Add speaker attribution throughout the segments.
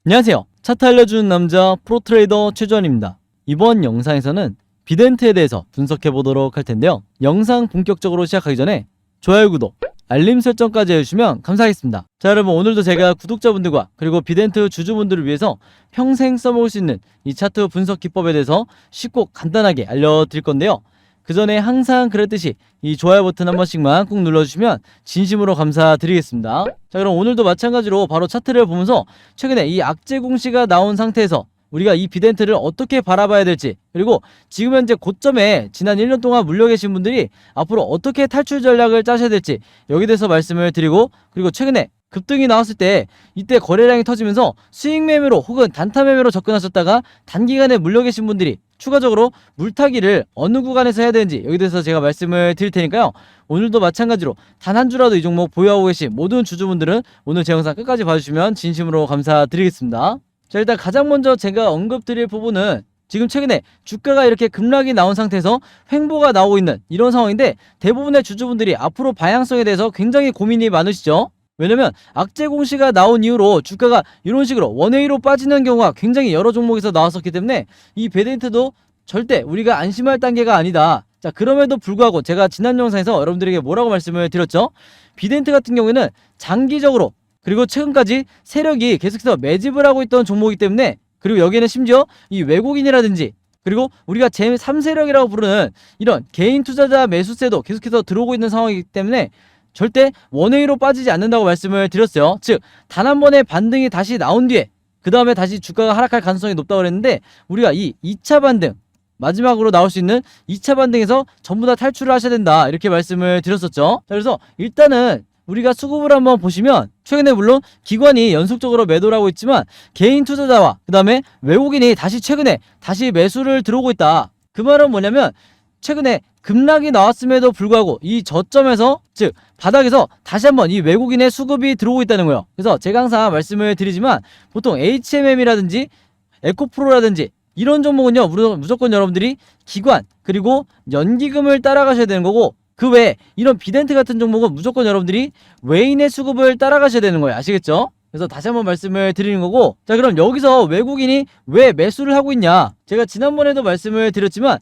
Speaker 1: 안녕하세요. 차트 알려주는 남자 프로트레이더 최주환입니다. 이번 영상에서는 비덴트에 대해서 분석해 보도록 할 텐데요. 영상 본격적으로 시작하기 전에 좋아요, 구독, 알림 설정까지 해주시면 감사하겠습니다. 자, 여러분, 오늘도 제가 구독자분들과 그리고 비덴트 주주분들을 위해서 평생 써먹을 수 있는 이 차트 분석 기법에 대해서 쉽고 간단하게 알려드릴 건데요. 그 전에 항상 그랬듯이 이 좋아요 버튼 한 번씩만 꾹 눌러주시면 진심으로 감사드리겠습니다. 자, 그럼 오늘도 마찬가지로 바로 차트를 보면서 최근에 이 악재 공시가 나온 상태에서 우리가 이 비덴트를 어떻게 바라봐야 될지, 그리고 지금 현재 고점에 지난 1년 동안 물려 계신 분들이 앞으로 어떻게 탈출 전략을 짜셔야 될지 여기에 대해서 말씀을 드리고, 그리고 최근에 급등이 나왔을 때 이때 거래량이 터지면서 수익 매매로 혹은 단타 매매로 접근하셨다가 단기간에 물려 계신 분들이 추가적으로 물타기를 어느 구간에서 해야 되는지 여기 대해서 제가 말씀을 드릴 테니까요. 오늘도 마찬가지로 단 한 주라도 이 종목 보유하고 계신 모든 주주분들은 오늘 제 영상 끝까지 봐주시면 진심으로 감사드리겠습니다. 자, 일단 가장 먼저 제가 언급드릴 부분은 지금 최근에 주가가 이렇게 급락이 나온 상태에서 횡보가 나오고 있는 이런 상황인데, 대부분의 주주분들이 앞으로 방향성에 대해서 굉장히 고민이 많으시죠. 왜냐면 악재 공시가 나온 이후로 주가가 이런 식으로 원웨이로 빠지는 경우가 굉장히 여러 종목에서 나왔었기 때문에 이 비덴트도 절대 우리가 안심할 단계가 아니다. 자, 그럼에도 불구하고 제가 지난 영상에서 여러분들에게 뭐라고 말씀을 드렸죠? 비덴트 같은 경우에는 장기적으로 그리고 최근까지 세력이 계속해서 매집을 하고 있던 종목이기 때문에, 그리고 여기에는 심지어 이 외국인이라든지 그리고 우리가 제3세력이라고 부르는 이런 개인 투자자 매수세도 계속해서 들어오고 있는 상황이기 때문에 절대 원웨이로 빠지지 않는다고 말씀을 드렸어요. 즉, 단 한 번의 반등이 다시 나온 뒤에 그 다음에 다시 주가가 하락할 가능성이 높다고 그랬는데, 우리가 이 2차 반등, 마지막으로 나올 수 있는 2차 반등에서 전부 다 탈출을 하셔야 된다, 이렇게 말씀을 드렸었죠. 자, 그래서 일단은 우리가 수급을 한번 보시면 최근에 물론 기관이 연속적으로 매도를 하고 있지만 개인 투자자와 그 다음에 외국인이 최근에 다시 매수를 들어오고 있다. 그 말은 뭐냐면 최근에 급락이 나왔음에도 불구하고 이 저점에서, 즉 바닥에서 다시 한번 이 외국인의 수급이 들어오고 있다는 거예요. 그래서 제가 항상 말씀을 드리지만 보통 HMM이라든지 에코프로라든지 이런 종목은요, 무조건 여러분들이 기관 그리고 연기금을 따라가셔야 되는 거고, 그 외에 이런 비덴트 같은 종목은 무조건 여러분들이 외인의 수급을 따라가셔야 되는 거예요. 아시겠죠? 그래서 다시 한번 말씀을 드리는 거고, 자, 그럼 여기서 외국인이 왜 매수를 하고 있냐? 제가 지난번에도 말씀을 드렸지만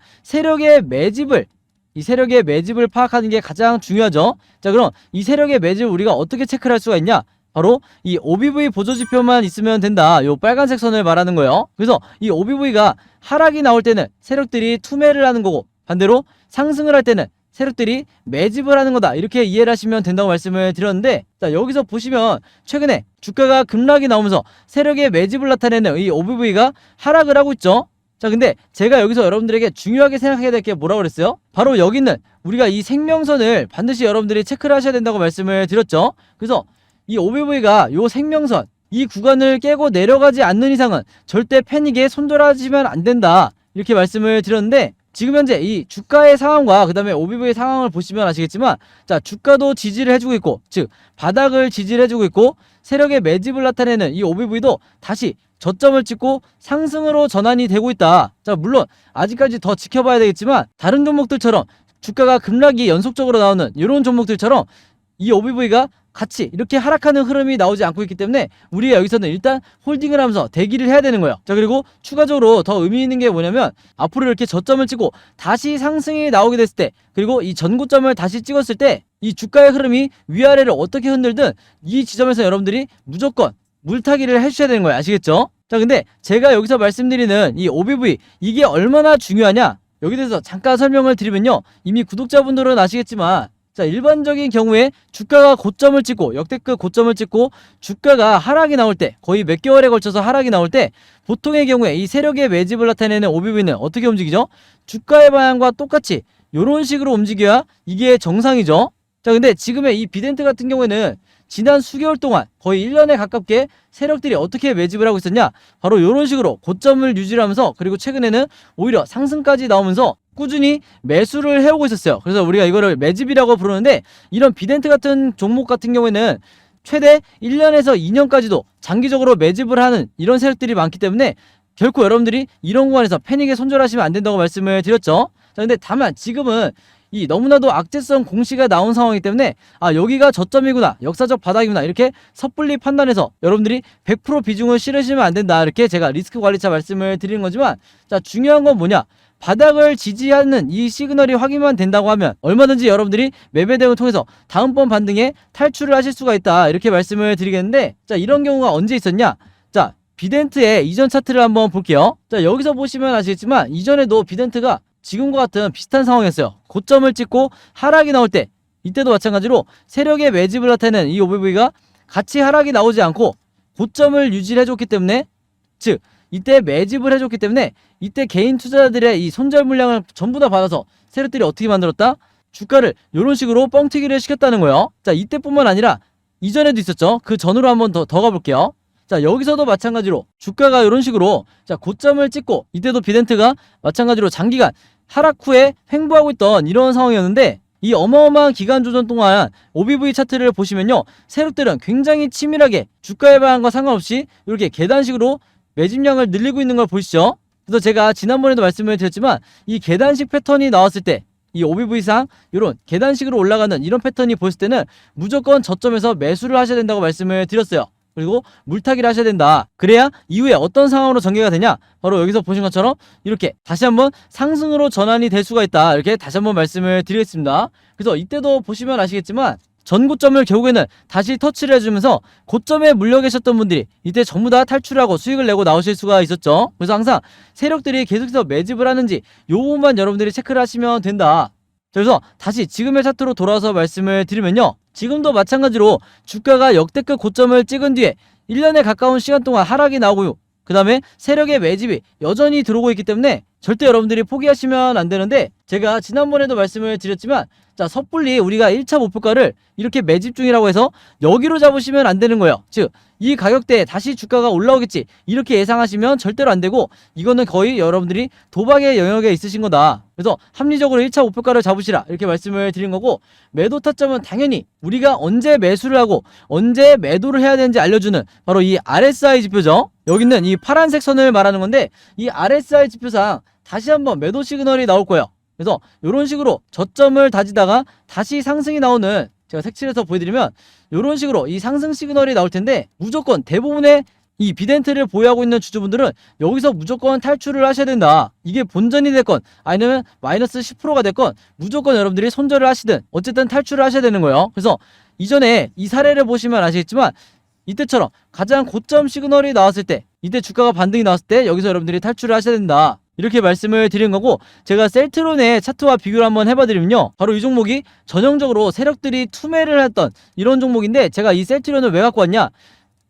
Speaker 1: 이 세력의 매집을 파악하는 게 가장 중요하죠. 자, 그럼 이 세력의 매집을 우리가 어떻게 체크를 할 수가 있냐? 바로 이 OBV 보조지표만 있으면 된다. 요 빨간색 선을 말하는 거예요. 그래서 이 OBV가 하락이 나올 때는 세력들이 투매를 하는 거고, 반대로 상승을 할 때는 세력들이 매집을 하는 거다, 이렇게 이해를 하시면 된다고 말씀을 드렸는데, 자, 여기서 보시면 최근에 주가가 급락이 나오면서 세력의 매집을 나타내는 이 OBV가 하락을 하고 있죠. 자, 근데 제가 여기서 여러분들에게 중요하게 생각해야 될 게 뭐라고 그랬어요? 바로 여기 있는 우리가 이 생명선을 반드시 여러분들이 체크를 하셔야 된다고 말씀을 드렸죠. 그래서 이 OBV가 요 생명선, 이 구간을 깨고 내려가지 않는 이상은 절대 패닉에 손절하시면 안 된다, 이렇게 말씀을 드렸는데, 지금 현재 이 주가의 상황과 그 다음에 OBV의 상황을 보시면 아시겠지만, 자, 주가도 지지를 해주고 있고, 즉 바닥을 지지를 해주고 있고, 세력의 매집을 나타내는 이 OBV도 다시 저점을 찍고 상승으로 전환이 되고 있다. 자, 물론 아직까지 더 지켜봐야 되겠지만 다른 종목들처럼 주가가 급락이 연속적으로 나오는 이런 종목들처럼 이 OBV가 같이 이렇게 하락하는 흐름이 나오지 않고 있기 때문에 우리가 여기서는 일단 홀딩을 하면서 대기를 해야 되는 거예요. 자, 그리고 추가적으로 더 의미 있는 게 뭐냐면, 앞으로 이렇게 저점을 찍고 다시 상승이 나오게 됐을 때, 그리고 이 전고점을 다시 찍었을 때 이 주가의 흐름이 위아래를 어떻게 흔들든 이 지점에서 여러분들이 무조건 물타기를 해주셔야 되는 거예요. 아시겠죠? 자, 근데 제가 여기서 말씀드리는 이 OBV, 이게 얼마나 중요하냐, 여기 대해서 잠깐 설명을 드리면요, 이미 구독자분들은 아시겠지만, 자, 일반적인 경우에 주가가 고점을 찍고 역대급 고점을 찍고 주가가 하락이 나올 때, 거의 몇 개월에 걸쳐서 하락이 나올 때, 보통의 경우에 이 세력의 매집을 나타내는 OBV는 어떻게 움직이죠? 주가의 방향과 똑같이 이런 식으로 움직여야 이게 정상이죠. 자, 근데 지금의 이 비덴트 같은 경우에는 지난 수개월 동안 거의 1년에 가깝게 세력들이 어떻게 매집을 하고 있었냐? 바로 이런 식으로 고점을 유지하면서, 그리고 최근에는 오히려 상승까지 나오면서 꾸준히 매수를 해오고 있었어요. 그래서 우리가 이거를 매집이라고 부르는데, 이런 비덴트 같은 종목 같은 경우에는 최대 1년에서 2년까지도 장기적으로 매집을 하는 이런 세력들이 많기 때문에 결코 여러분들이 이런 구간에서 패닉에 손절하시면 안 된다고 말씀을 드렸죠. 자, 근데 다만 지금은 이 너무나도 악재성 공시가 나온 상황이기 때문에 여기가 저점이구나, 역사적 바닥이구나, 이렇게 섣불리 판단해서 여러분들이 100% 비중을 실으시면 안 된다, 이렇게 제가 리스크 관리차 말씀을 드리는 거지만, 자, 중요한 건 뭐냐, 바닥을 지지하는 이 시그널이 확인만 된다고 하면 얼마든지 여러분들이 매매 대응을 통해서 다음번 반등에 탈출을 하실 수가 있다, 이렇게 말씀을 드리겠는데, 자, 이런 경우가 언제 있었냐. 자, 비덴트의 이전 차트를 한번 볼게요. 자, 여기서 보시면 아시겠지만 이전에도 비덴트가 지금과 같은 비슷한 상황이었어요. 고점을 찍고 하락이 나올 때, 이때도 마찬가지로 세력의 매집을 나타내는 이 OBV가 같이 하락이 나오지 않고 고점을 유지를 해줬기 때문에, 즉 이때 매집을 해줬기 때문에 이때 개인 투자자들의 이 손절 물량을 전부 다 받아서 세력들이 어떻게 만들었다? 주가를 이런 식으로 뻥튀기를 시켰다는 거예요. 자, 이때뿐만 아니라 이전에도 있었죠. 그 전으로 한번 더 가볼게요. 자, 여기서도 마찬가지로 주가가 이런 식으로, 자, 고점을 찍고, 이때도 비덴트가 마찬가지로 장기간 하락 후에 횡보하고 있던 이런 상황이었는데, 이 어마어마한 기간 조정 동안 OBV 차트를 보시면요, 세력들은 굉장히 치밀하게 주가의 방향과 상관없이 이렇게 계단식으로 매집량을 늘리고 있는 걸 보시죠. 그래서 제가 지난번에도 말씀을 드렸지만, 이 계단식 패턴이 나왔을 때, 이 OBV상 이런 계단식으로 올라가는 이런 패턴이 보였을 때는 무조건 저점에서 매수를 하셔야 된다고 말씀을 드렸어요. 그리고 물타기를 하셔야 된다. 그래야 이후에 어떤 상황으로 전개가 되냐, 바로 여기서 보신 것처럼 이렇게 다시 한번 상승으로 전환이 될 수가 있다, 이렇게 다시 한번 말씀을 드리겠습니다. 그래서 이때도 보시면 아시겠지만 전고점을 결국에는 다시 터치를 해주면서 고점에 물려 계셨던 분들이 이때 전부 다 탈출하고 수익을 내고 나오실 수가 있었죠. 그래서 항상 세력들이 계속해서 매집을 하는지 요 부분만 여러분들이 체크를 하시면 된다. 그래서 다시 지금의 차트로 돌아와서 말씀을 드리면요, 지금도 마찬가지로 주가가 역대급 고점을 찍은 뒤에 1년에 가까운 시간 동안 하락이 나오고요, 그 다음에 세력의 매집이 여전히 들어오고 있기 때문에 절대 여러분들이 포기하시면 안 되는데, 제가 지난번에도 말씀을 드렸지만, 자, 섣불리 우리가 1차 목표가를 이렇게 매집 중이라고 해서 여기로 잡으시면 안 되는 거예요. 즉, 이 가격대에 다시 주가가 올라오겠지, 이렇게 예상하시면 절대로 안 되고, 이거는 거의 여러분들이 도박의 영역에 있으신 거다. 그래서 합리적으로 1차 목표가를 잡으시라, 이렇게 말씀을 드린 거고, 매도 타점은 당연히 우리가 언제 매수를 하고 언제 매도를 해야 되는지 알려주는 바로 이 RSI 지표죠. 여기 있는 이 파란색 선을 말하는 건데, 이 RSI 지표상 다시 한번 매도 시그널이 나올 거예요. 그래서 이런 식으로 저점을 다지다가 다시 상승이 나오는, 제가 색칠해서 보여드리면 이런 식으로 이 상승 시그널이 나올 텐데, 무조건 대부분의 이 비덴트를 보유하고 있는 주주분들은 여기서 무조건 탈출을 하셔야 된다. 이게 본전이 됐건 아니면 마이너스 10%가 됐건 무조건 여러분들이 손절을 하시든 어쨌든 탈출을 하셔야 되는 거예요. 그래서 이전에 이 사례를 보시면 아시겠지만, 이때처럼 가장 고점 시그널이 나왔을 때, 이때 주가가 반등이 나왔을 때 여기서 여러분들이 탈출을 하셔야 된다, 이렇게 말씀을 드린 거고, 제가 셀트론의 차트와 비교를 한번 해봐드리면요, 바로 이 종목이 전형적으로 세력들이 투매를 했던 이런 종목인데, 제가 이 셀트론을 왜 갖고 왔냐,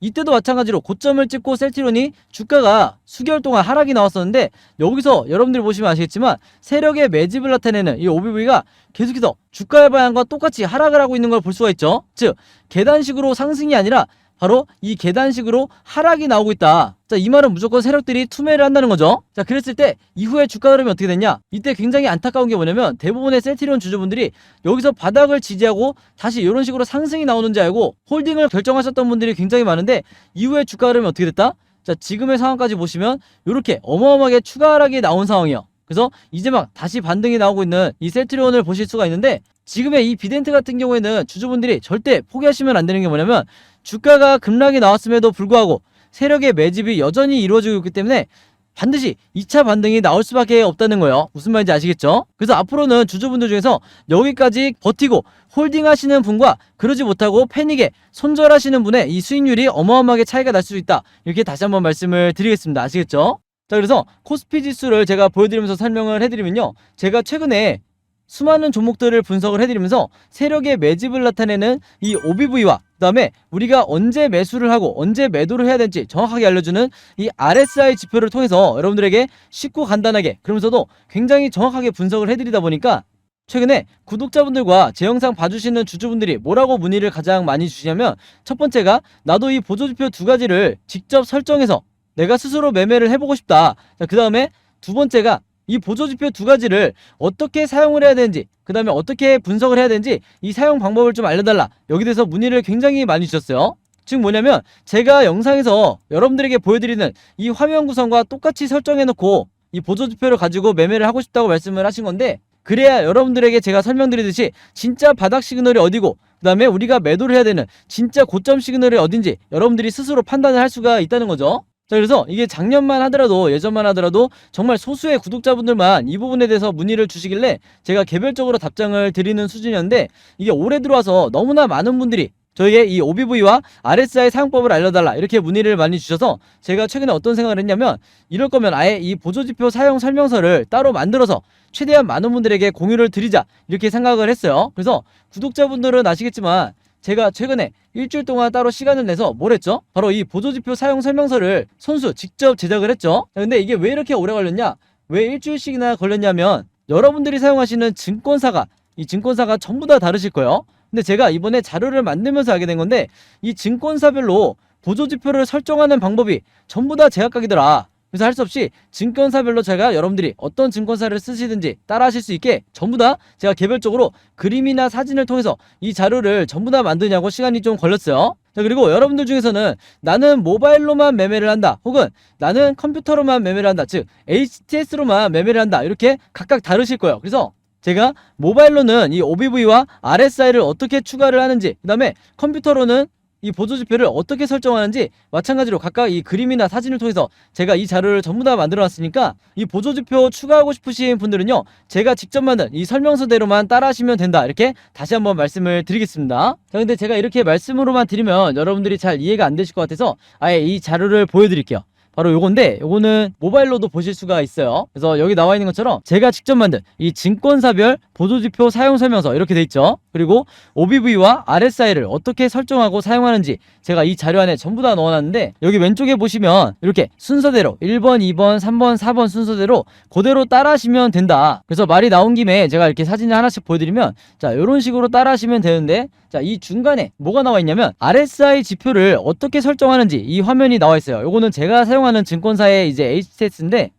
Speaker 1: 이때도 마찬가지로 고점을 찍고 셀트론이 주가가 수개월 동안 하락이 나왔었는데, 여기서 여러분들이 보시면 아시겠지만 세력의 매집을 나타내는 이 OBV가 계속해서 주가의 방향과 똑같이 하락을 하고 있는 걸 볼 수가 있죠. 즉, 계단식으로 상승이 아니라 바로 이 계단식으로 하락이 나오고 있다. 자, 이 말은 무조건 세력들이 투매를 한다는 거죠. 자, 그랬을 때 이후에 주가 흐름이 어떻게 됐냐, 이때 굉장히 안타까운 게 뭐냐면, 대부분의 셀트리온 주주분들이 여기서 바닥을 지지하고 다시 이런 식으로 상승이 나오는지 알고 홀딩을 결정하셨던 분들이 굉장히 많은데, 이후에 주가 흐름이 어떻게 됐다? 자, 지금의 상황까지 보시면 이렇게 어마어마하게 추가 하락이 나온 상황이에요. 그래서 이제 막 다시 반등이 나오고 있는 이 셀트리온을 보실 수가 있는데, 지금의 이 비덴트 같은 경우에는 주주분들이 절대 포기하시면 안 되는 게 뭐냐면, 주가가 급락이 나왔음에도 불구하고 세력의 매집이 여전히 이루어지고 있기 때문에 반드시 2차 반등이 나올 수밖에 없다는 거예요. 무슨 말인지 아시겠죠? 그래서 앞으로는 주주분들 중에서 여기까지 버티고 홀딩 하시는 분과 그러지 못하고 패닉에 손절하시는 분의 이 수익률이 어마어마하게 차이가 날 수 있다, 이렇게 다시 한번 말씀을 드리겠습니다. 아시겠죠? 자, 그래서 코스피 지수를 제가 보여드리면서 설명을 해드리면요, 제가 최근에 수많은 종목들을 분석을 해드리면서 세력의 매집을 나타내는 이 OBV와 그 다음에 우리가 언제 매수를 하고 언제 매도를 해야 될지 정확하게 알려주는 이 RSI 지표를 통해서 여러분들에게 쉽고 간단하게, 그러면서도 굉장히 정확하게 분석을 해드리다 보니까 최근에 구독자분들과 제 영상 봐주시는 주주분들이 뭐라고 문의를 가장 많이 주시냐면, 첫 번째가 나도 이 보조지표 두 가지를 직접 설정해서 내가 스스로 매매를 해보고 싶다. 그 다음에 두 번째가 이 보조지표 두 가지를 어떻게 사용을 해야 되는지, 그 다음에 어떻게 분석을 해야 되는지 이 사용 방법을 좀 알려달라, 여기 대해서 문의를 굉장히 많이 주셨어요. 즉 뭐냐면, 제가 영상에서 여러분들에게 보여드리는 이 화면 구성과 똑같이 설정해놓고 이 보조지표를 가지고 매매를 하고 싶다고 말씀을 하신 건데, 그래야 여러분들에게 제가 설명드리듯이 진짜 바닥 시그널이 어디고 그 다음에 우리가 매도를 해야 되는 진짜 고점 시그널이 어딘지 여러분들이 스스로 판단을 할 수가 있다는 거죠. 자, 그래서 이게 작년만 하더라도 예전만 하더라도 정말 소수의 구독자분들만 이 부분에 대해서 문의를 주시길래 제가 개별적으로 답장을 드리는 수준이었는데, 이게 올해 들어와서 너무나 많은 분들이 저에게 이 OBV와 RSI 사용법을 알려달라 이렇게 문의를 많이 주셔서 제가 최근에 어떤 생각을 했냐면, 이럴 거면 아예 이 보조지표 사용 설명서를 따로 만들어서 최대한 많은 분들에게 공유를 드리자 이렇게 생각을 했어요. 그래서 구독자분들은 아시겠지만 제가 최근에 일주일 동안 따로 시간을 내서 뭘 했죠? 바로 이 보조지표 사용 설명서를 손수 직접 제작을 했죠. 근데 이게 왜 이렇게 오래 걸렸냐? 왜 일주일씩이나 걸렸냐면, 여러분들이 사용하시는 이 증권사가 전부 다 다르실 거예요. 근데 제가 이번에 자료를 만들면서 알게 된 건데, 이 증권사별로 보조지표를 설정하는 방법이 전부 다 제각각이더라. 그래서 할 수 없이 증권사별로 제가 여러분들이 어떤 증권사를 쓰시든지 따라 하실 수 있게 전부 다 제가 개별적으로 그림이나 사진을 통해서 이 자료를 전부 다 만드냐고 시간이 좀 걸렸어요. 자, 그리고 여러분들 중에서는 나는 모바일로만 매매를 한다, 혹은 나는 컴퓨터로만 매매를 한다, 즉 HTS로만 매매를 한다, 이렇게 각각 다르실 거예요. 그래서 제가 모바일로는 이 OBV와 RSI를 어떻게 추가를 하는지, 그 다음에 컴퓨터로는 이 보조지표를 어떻게 설정하는지 마찬가지로 각각 이 그림이나 사진을 통해서 제가 이 자료를 전부 다 만들어 놨으니까, 이 보조지표 추가하고 싶으신 분들은요, 제가 직접 만든 이 설명서대로만 따라 하시면 된다, 이렇게 다시 한번 말씀을 드리겠습니다. 자, 근데 제가 이렇게 말씀으로만 드리면 여러분들이 잘 이해가 안 되실 것 같아서 아예 이 자료를 보여드릴게요. 바로 요건데, 요거는 모바일로도 보실 수가 있어요. 그래서 여기 나와 있는 것처럼 제가 직접 만든 이 증권사별 보조지표 사용 설명서 이렇게 돼 있죠. 그리고 OBV와 RSI를 어떻게 설정하고 사용하는지 제가 이 자료 안에 전부 다 넣어놨는데, 여기 왼쪽에 보시면 이렇게 순서대로 1번, 2번, 3번, 4번 순서대로 그대로 따라 하시면 된다. 그래서 말이 나온 김에 제가 이렇게 사진을 하나씩 보여드리면, 자, 이런 식으로 따라 하시면 되는데, 자, 이 중간에 뭐가 나와 있냐면 RSI 지표를 어떻게 설정하는지 이 화면이 나와 있어요. 요거는 제가 사용하는 증권사의 이제 HTS인데,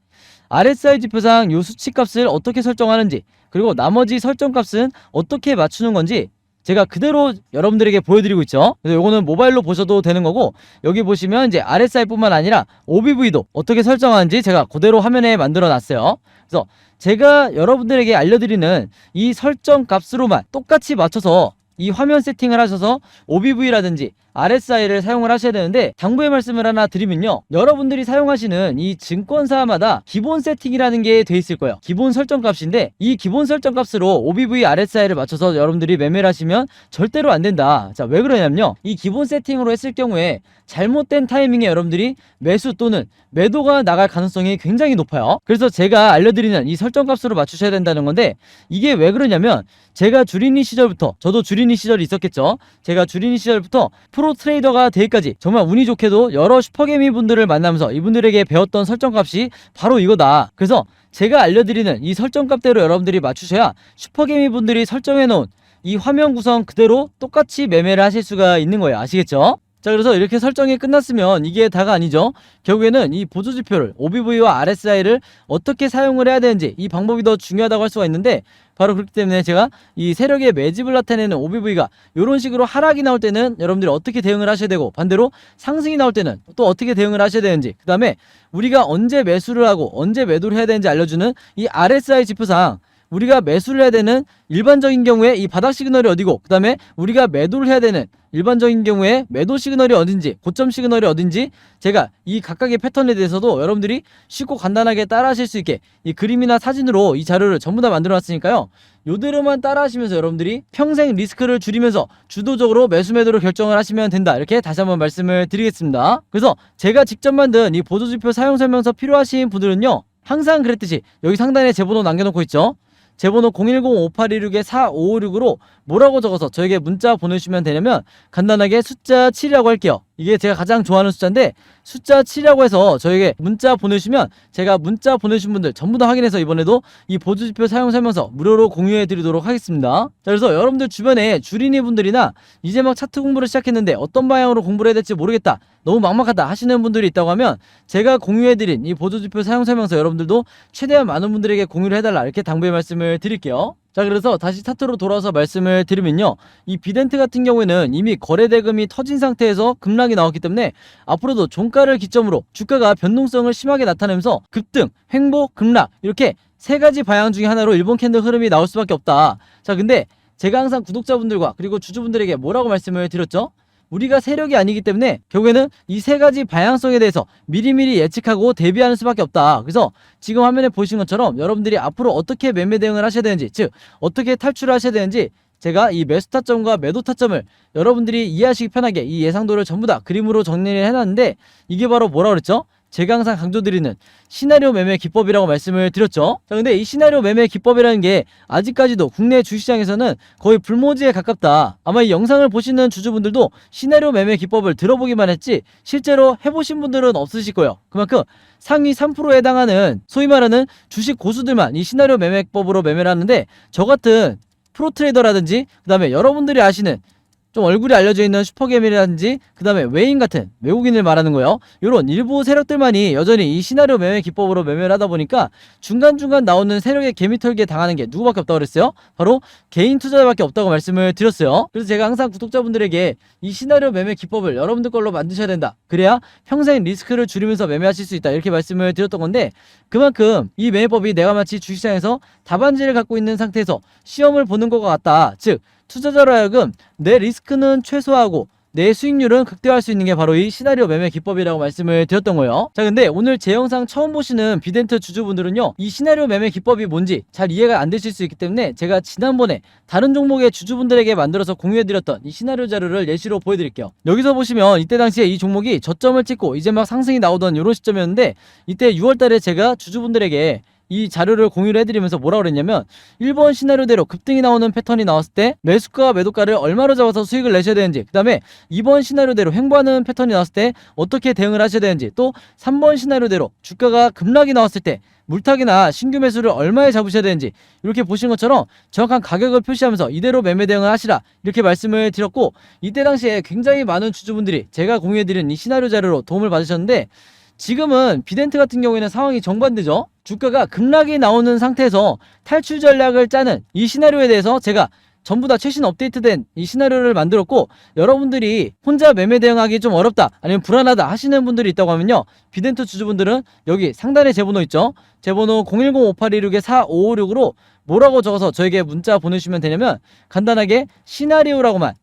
Speaker 1: RSI 지표상 요 수치값을 어떻게 설정하는지, 그리고 나머지 설정값은 어떻게 맞추는 건지 제가 그대로 여러분들에게 보여드리고 있죠. 그래서 요거는 모바일로 보셔도 되는 거고, 여기 보시면 이제 RSI뿐만 아니라 OBV도 어떻게 설정하는지 제가 그대로 화면에 만들어 놨어요. 그래서 제가 여러분들에게 알려드리는 이 설정 값으로만 똑같이 맞춰서 이 화면 세팅을 하셔서 OBV라든지 RSI를 사용을 하셔야 되는데, 당부의 말씀을 하나 드리면요, 여러분들이 사용하시는 이 증권사마다 기본 세팅이라는 게 돼 있을 거예요. 기본 설정 값인데, 이 기본 설정 값으로 OBV, RSI를 맞춰서 여러분들이 매매를 하시면 절대로 안 된다. 자, 왜 그러냐면요, 이 기본 세팅으로 했을 경우에 잘못된 타이밍에 여러분들이 매수 또는 매도가 나갈 가능성이 굉장히 높아요. 그래서 제가 알려드리는 이 설정 값으로 맞추셔야 된다는 건데, 이게 왜 그러냐면, 제가 주린이 시절부터, 저도 주린이 시절이 있었겠죠. 제가 주린이 시절부터 프로 트레이더가 되기까지 정말 운이 좋게도 여러 슈퍼개미 분들을 만나면서 이분들에게 배웠던 설정값이 바로 이거다. 그래서 제가 알려드리는 이 설정값대로 여러분들이 맞추셔야 슈퍼개미 분들이 설정해놓은 이 화면 구성 그대로 똑같이 매매를 하실 수가 있는 거예요. 아시겠죠? 자, 그래서 이렇게 설정이 끝났으면 이게 다가 아니죠. 결국에는 이 보조지표를 OBV와 RSI를 어떻게 사용을 해야 되는지, 이 방법이 더 중요하다고 할 수가 있는데, 바로 그렇기 때문에 제가 이 세력의 매집을 나타내는 OBV가 이런 식으로 하락이 나올 때는 여러분들이 어떻게 대응을 하셔야 되고, 반대로 상승이 나올 때는 또 어떻게 대응을 하셔야 되는지, 그 다음에 우리가 언제 매수를 하고 언제 매도를 해야 되는지 알려주는 이 RSI 지표상 우리가 매수를 해야 되는 일반적인 경우에 이 바닥 시그널이 어디고, 그 다음에 우리가 매도를 해야 되는 일반적인 경우에 매도 시그널이 어딘지, 고점 시그널이 어딘지 제가 이 각각의 패턴에 대해서도 여러분들이 쉽고 간단하게 따라 하실 수 있게 이 그림이나 사진으로 이 자료를 전부 다 만들어 놨으니까요, 요대로만 따라 하시면서 여러분들이 평생 리스크를 줄이면서 주도적으로 매수 매도를 결정을 하시면 된다, 이렇게 다시 한번 말씀을 드리겠습니다. 그래서 제가 직접 만든 이 보조지표 사용 설명서 필요하신 분들은요, 항상 그랬듯이 여기 상단에 제 번호 남겨놓고 있죠. 제 번호 010-5816-4556으로 뭐라고 적어서 저에게 문자 보내주시면 되냐면, 간단하게 숫자 7이라고 할게요. 이게 제가 가장 좋아하는 숫자인데, 숫자 7이라고 해서 저에게 문자 보내주시면 제가 문자 보내주신 분들 전부 다 확인해서 이번에도 이 보조지표 사용 설명서 무료로 공유해 드리도록 하겠습니다. 자, 그래서 여러분들 주변에 주린이 분들이나 이제 막 차트 공부를 시작했는데 어떤 방향으로 공부를 해야 될지 모르겠다, 너무 막막하다 하시는 분들이 있다고 하면, 제가 공유해드린 이 보조지표 사용 설명서 여러분들도 최대한 많은 분들에게 공유를 해달라, 이렇게 당부의 말씀을 드릴게요. 자, 그래서 다시 차트로 돌아와서 말씀을 드리면요, 이 비덴트 같은 경우에는 이미 거래 대금이 터진 상태에서 급락이 나왔기 때문에 앞으로도 종가를 기점으로 주가가 변동성을 심하게 나타내면서 급등, 횡보, 급락 이렇게 세 가지 방향 중에 하나로 일본 캔들 흐름이 나올 수밖에 없다. 자, 근데 제가 항상 구독자분들과 그리고 주주분들에게 뭐라고 말씀을 드렸죠? 우리가 세력이 아니기 때문에 결국에는 이 세 가지 방향성에 대해서 미리미리 예측하고 대비하는 수밖에 없다. 그래서 지금 화면에 보시는 것처럼 여러분들이 앞으로 어떻게 매매 대응을 하셔야 되는지, 즉 어떻게 탈출을 하셔야 되는지 제가 이 매수 타점과 매도 타점을 여러분들이 이해하시기 편하게 이 예상도를 전부 다 그림으로 정리를 해놨는데, 이게 바로 뭐라고 그랬죠? 제가 항상 강조드리는 시나리오 매매 기법이라고 말씀을 드렸죠. 자, 근데 이 시나리오 매매 기법이라는 게 아직까지도 국내 주시장에서는 거의 불모지에 가깝다. 아마 이 영상을 보시는 주주분들도 시나리오 매매 기법을 들어보기만 했지 실제로 해보신 분들은 없으실 거예요. 그만큼 상위 3%에 해당하는 소위 말하는 주식 고수들만 이 시나리오 매매법으로 매매를 하는데, 저 같은 프로트레이더라든지 그 다음에 여러분들이 아시는 좀 얼굴이 알려져 있는 슈퍼게임이라든지 그 다음에 외인 같은 외국인을 말하는 거예요. 이런 일부 세력들만이 여전히 이 시나리오 매매 기법으로 매매를 하다 보니까 중간중간 나오는 세력의 개미털기에 당하는 게 누구밖에 없다고 그랬어요? 바로 개인 투자자밖에 없다고 말씀을 드렸어요. 그래서 제가 항상 구독자분들에게 이 시나리오 매매 기법을 여러분들 걸로 만드셔야 된다. 그래야 평생 리스크를 줄이면서 매매하실 수 있다. 이렇게 말씀을 드렸던 건데, 그만큼 이 매매법이 내가 마치 주식시장에서 답안지를 갖고 있는 상태에서 시험을 보는 것과 같다. 즉 투자자로 하여금 내 리스크는 최소화하고 내 수익률은 극대화할 수 있는 게 바로 이 시나리오 매매 기법이라고 말씀을 드렸던 거예요. 자, 근데 오늘 제 영상 처음 보시는 비덴트 주주분들은요, 이 시나리오 매매 기법이 뭔지 잘 이해가 안 되실 수 있기 때문에 제가 지난번에 다른 종목의 주주분들에게 만들어서 공유해드렸던 이 시나리오 자료를 예시로 보여드릴게요. 여기서 보시면 이때 당시에 이 종목이 저점을 찍고 이제 막 상승이 나오던 이런 시점이었는데, 이때 6월달에 제가 주주분들에게 이 자료를 공유를 해드리면서 뭐라고 그랬냐면, 1번 시나리오대로 급등이 나오는 패턴이 나왔을 때 매수가와 매도가를 얼마로 잡아서 수익을 내셔야 되는지, 그 다음에 2번 시나리오대로 횡보하는 패턴이 나왔을 때 어떻게 대응을 하셔야 되는지, 또 3번 시나리오대로 주가가 급락이 나왔을 때 물타기나 신규 매수를 얼마에 잡으셔야 되는지, 이렇게 보신 것처럼 정확한 가격을 표시하면서 이대로 매매 대응을 하시라 이렇게 말씀을 드렸고, 이때 당시에 굉장히 많은 주주분들이 제가 공유해드린 이 시나리오 자료로 도움을 받으셨는데, 지금은 비덴트 같은 경우에는 상황이 정반대죠. 주가가 급락이 나오는 상태에서 탈출 전략을 짜는 이 시나리오에 대해서 제가 전부 다 최신 업데이트된 이 시나리오를 만들었고, 여러분들이 혼자 매매 대응하기 좀 어렵다 아니면 불안하다 하시는 분들이 있다고 하면요, 비덴트 주주분들은 여기 상단에 제 번호 있죠. 제 번호 010-5826-4556으로 뭐라고 적어서 저에게 문자 보내주시면 되냐면, 간단하게 시나리오라고만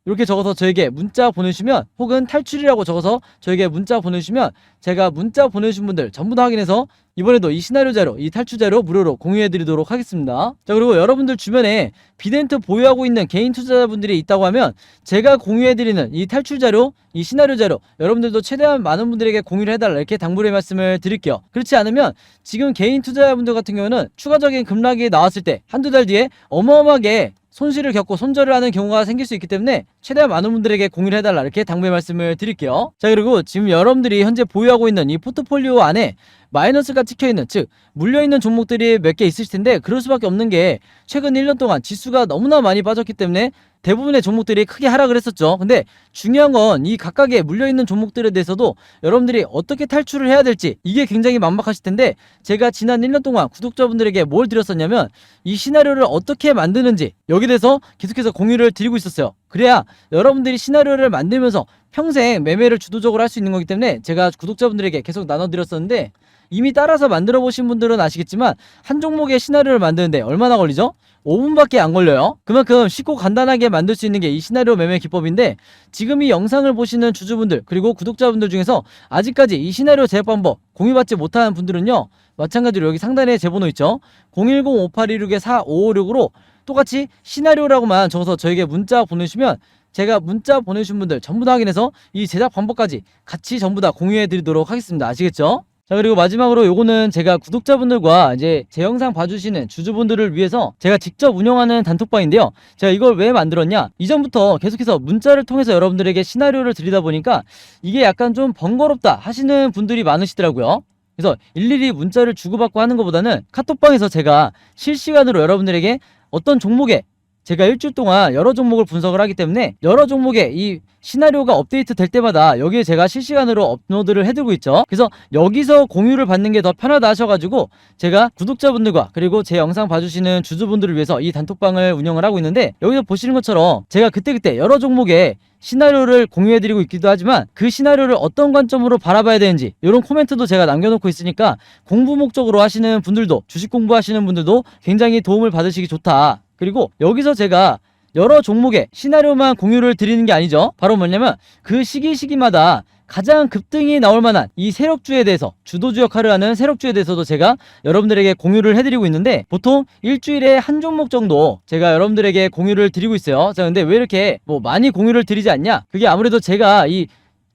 Speaker 1: 이렇게 적어서 저에게 문자 보내주시면, 혹은 탈출이라고 적어서 저에게 문자 보내주시면 제가 문자 보내주신 분들 전부 다 확인해서 이번에도 이 시나리오 자료, 이 탈출 자료 무료로 공유해드리도록 하겠습니다. 자, 그리고 여러분들 주변에 비덴트 보유하고 있는 개인 투자자분들이 있다고 하면 제가 공유해드리는 이 탈출 자료, 이 시나리오 자료 여러분들도 최대한 많은 분들에게 공유를 해달라 이렇게 당부의 말씀을 드릴게요. 그렇지 않으면 지금 개인 투자자분들 같은 경우는 추가적인 급락이 나왔을 때 한두 달 뒤에 어마어마하게 손실을 겪고 손절을 하는 경우가 생길 수 있기 때문에 최대한 많은 분들에게 공유를 해달라 이렇게 당부의 말씀을 드릴게요. 자, 그리고 지금 여러분들이 현재 보유하고 있는 이 포트폴리오 안에 마이너스가 찍혀있는, 즉 물려있는 종목들이 몇 개 있으실 텐데, 그럴 수밖에 없는 게 최근 1년 동안 지수가 너무나 많이 빠졌기 때문에 대부분의 종목들이 크게 하락을 했었죠. 근데 중요한 건 이 각각의 물려있는 종목들에 대해서도 여러분들이 어떻게 탈출을 해야 될지, 이게 굉장히 막막하실 텐데, 제가 지난 1년 동안 구독자분들에게 뭘 드렸었냐면 이 시나리오를 어떻게 만드는지 여기에 대해서 계속해서 공유를 드리고 있었어요. 그래야 여러분들이 시나리오를 만들면서 평생 매매를 주도적으로 할 수 있는 거기 때문에 제가 구독자분들에게 계속 나눠드렸었는데, 이미 따라서 만들어 보신 분들은 아시겠지만 한 종목의 시나리오를 만드는데 얼마나 걸리죠? 5분밖에 안 걸려요. 그만큼 쉽고 간단하게 만들 수 있는 게 이 시나리오 매매 기법인데, 지금 이 영상을 보시는 주주분들 그리고 구독자분들 중에서 아직까지 이 시나리오 제작 방법 공유받지 못하는 분들은요, 마찬가지로 여기 상단에 제 번호 있죠. 010-5826-4556으로 똑같이 시나리오라고만 적어서 저에게 문자 보내주시면 제가 문자 보내주신 분들 전부 다 확인해서 이 제작 방법까지 같이 전부 다 공유해 드리도록 하겠습니다. 아시겠죠? 자, 그리고 마지막으로 요거는 제가 구독자분들과 이제 제 영상 봐주시는 주주분들을 위해서 제가 직접 운영하는 단톡방인데요. 제가 이걸 왜 만들었냐, 이전부터 계속해서 문자를 통해서 여러분들에게 시나리오를 드리다 보니까 이게 약간 좀 번거롭다 하시는 분들이 많으시더라고요. 그래서 일일이 문자를 주고받고 하는 것보다는 카톡방에서 제가 실시간으로 여러분들에게 어떤 종목에 제가 일주일 동안 여러 종목을 분석을 하기 때문에 여러 종목의 이 시나리오가 업데이트 될 때마다 여기에 제가 실시간으로 업로드를 해두고 있죠. 그래서 여기서 공유를 받는 게 더 편하다 하셔가지고 제가 구독자분들과 그리고 제 영상 봐주시는 주주분들을 위해서 이 단톡방을 운영을 하고 있는데, 여기서 보시는 것처럼 제가 그때그때 여러 종목의 시나리오를 공유해드리고 있기도 하지만 그 시나리오를 어떤 관점으로 바라봐야 되는지 이런 코멘트도 제가 남겨놓고 있으니까 공부 목적으로 하시는 분들도, 주식 공부하시는 분들도 굉장히 도움을 받으시기 좋다. 그리고 여기서 제가 여러 종목의 시나리오만 공유를 드리는 게 아니죠. 바로 뭐냐면 그 시기마다 가장 급등이 나올 만한 이 세력주에 대해서, 주도주 역할을 하는 세력주에 대해서도 제가 여러분들에게 공유를 해드리고 있는데, 보통 일주일에 한 종목 정도 제가 여러분들에게 공유를 드리고 있어요. 자, 근데 왜 이렇게 많이 공유를 드리지 않냐? 그게 아무래도 제가 이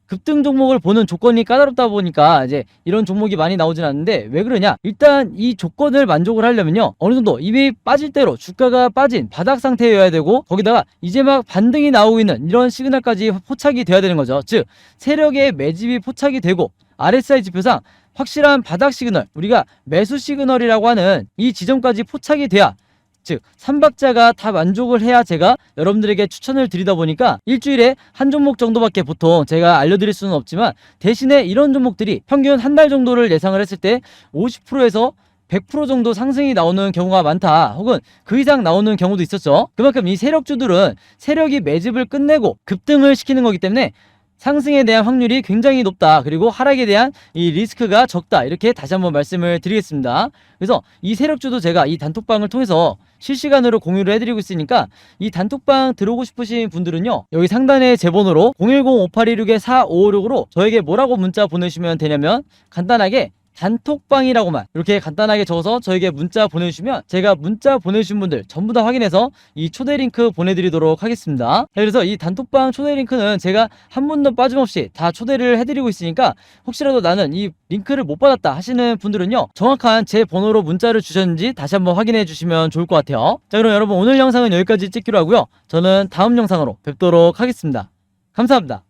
Speaker 1: 급등 종목을 보는 조건이 까다롭다 보니까 이제 이런 종목이 많이 나오진 않는데, 왜 그러냐? 일단 이 조건을 만족을 하려면요, 어느 정도 이미 빠질 대로 주가가 빠진 바닥 상태여야 되고, 거기다가 이제 막 반등이 나오고 있는 이런 시그널까지 포착이 돼야 되는 거죠. 즉 세력의 매집이 포착이 되고 RSI 지표상 확실한 바닥 시그널, 우리가 매수 시그널이라고 하는 이 지점까지 포착이 돼야, 즉 3박자가 다 만족을 해야 제가 여러분들에게 추천을 드리다 보니까 일주일에 한 종목 정도밖에 보통 제가 알려드릴 수는 없지만, 대신에 이런 종목들이 평균 한 달 정도를 예상을 했을 때 50%에서 100% 정도 상승이 나오는 경우가 많다, 혹은 그 이상 나오는 경우도 있었죠. 그만큼 이 세력주들은 세력이 매집을 끝내고 급등을 시키는 거기 때문에 상승에 대한 확률이 굉장히 높다, 그리고 하락에 대한 이 리스크가 적다, 이렇게 다시 한번 말씀을 드리겠습니다. 그래서 이 세력주도 제가 이 단톡방을 통해서 실시간으로 공유를 해드리고 있으니까, 이 단톡방 들어오고 싶으신 분들은요, 여기 상단에 제 번호로 010-5826-4556으로 저에게 뭐라고 문자 보내주시면 되냐면, 간단하게 단톡방이라고만 이렇게 간단하게 적어서 저에게 문자 보내주시면 제가 문자 보내주신 분들 전부 다 확인해서 이 초대 링크 보내드리도록 하겠습니다. 그래서 이 단톡방 초대 링크는 제가 한 분도 빠짐없이 다 초대를 해드리고 있으니까, 혹시라도 나는 이 링크를 못 받았다 하시는 분들은요, 정확한 제 번호로 문자를 주셨는지 다시 한번 확인해 주시면 좋을 것 같아요. 자, 그럼 여러분 오늘 영상은 여기까지 찍기로 하고요, 저는 다음 영상으로 뵙도록 하겠습니다. 감사합니다.